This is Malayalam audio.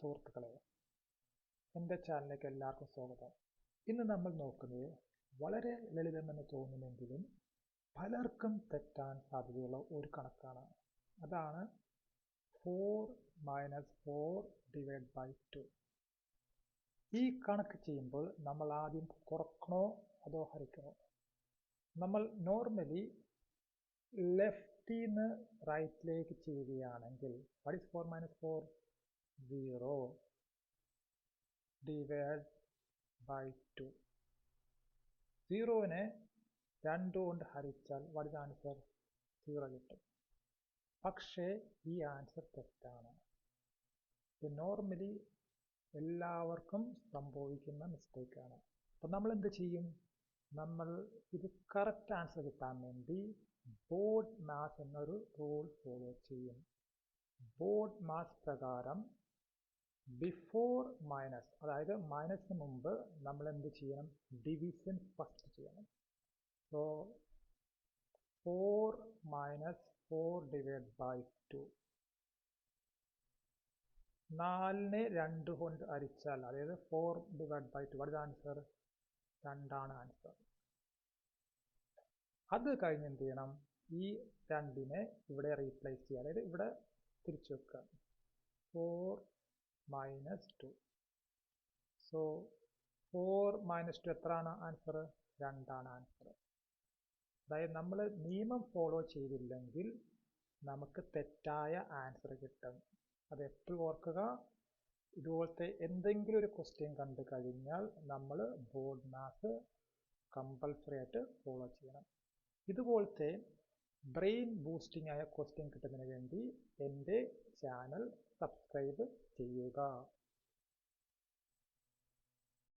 സുഹൃത്തുക്കളെ, എൻ്റെ ചാനലിലേക്ക് എല്ലാവർക്കും സ്വാഗതം. ഇന്ന് നമ്മൾ നോക്കുന്നത് വളരെ ലളിതമെന്ന് തോന്നുമെങ്കിലും പലർക്കും തെറ്റാൻ സാധ്യതയുള്ള ഒരു കണക്കാണ്. അതാണ് 4 - 4 ÷ 2. ഈ കണക്ക് ചെയ്യുമ്പോൾ നമ്മൾ ആദ്യം കുറക്കണോ അതോ ഹരിക്കണോ? നമ്മൾ നോർമലി ലെഫ്റ്റിൽ നിന്ന് റൈറ്റിലേക്ക് ചെയ്യുകയാണെങ്കിൽ what is 4 - 4? 0 / 2. 0-നെ 2 കൊണ്ട് ഹരിച്ചാൽ what is the answer? 0 കിട്ടും. പക്ഷേ ഈ ആൻസർ തെറ്റാണ്. ഇത് നോർമലി എല്ലാവർക്കും സംഭവിക്കുന്ന മിസ്റ്റേക്കാണ്. അപ്പം നമ്മൾ എന്ത് ചെയ്യും? നമ്മൾ ഇത് കറക്റ്റ് ആൻസർ കിട്ടാൻ വേണ്ടി ബോഡ് മാസ് എന്നൊരു റൂൾ ഫോളോ ചെയ്യും. ബോഡ് മാസ് പ്രകാരം ബിഫോർ മൈനസ്, അതായത് മൈനസിന് മുമ്പ് നമ്മൾ എന്ത് ചെയ്യണം? ഡിവിഷൻ ഫസ്റ്റ് ചെയ്യണം. സോ 4 - 4 / 2. 4-നെ 2 കൊണ്ട് ഹരിച്ചാൽ, അതായത് 4 / 2, what is the answer? 2 ആണ് ആൻസർ. അത് കഴിഞ്ഞ് എന്ത് ചെയ്യണം? ഈ 2-നെ ഇവിടെ റീപ്ലേസ് ചെയ്യുക, അതായത് ഇവിടെ തിരിച്ചു വെക്കുക. 4 - 2. സോ 4 - 2 എത്രയാണ് ആൻസർ? 2 ആണ് ആൻസർ. അതായത് നമ്മൾ നിയമം ഫോളോ ചെയ്തില്ലെങ്കിൽ നമുക്ക് തെറ്റായ ആൻസർ കിട്ടും. അത് എപ്പോഴും ഓർക്കുക. ഇതുപോലത്തെ എന്തെങ്കിലും ഒരു ക്വസ്റ്റ്യൻ കണ്ടു കഴിഞ്ഞാൽ നമ്മൾ ബോഡ് മാസ് കമ്പൽസറി ആയിട്ട് ഫോളോ ചെയ്യണം. ഇതുപോലത്തെ ബ്രെയിൻ ബൂസ്റ്റിംഗ് ആയ ക്വസ്റ്റ്യൻ കിട്ടുന്നതിന് വേണ്ടി എൻ്റെ ചാനൽ സബ്സ്ക്രൈബ് ചെയ്യുക.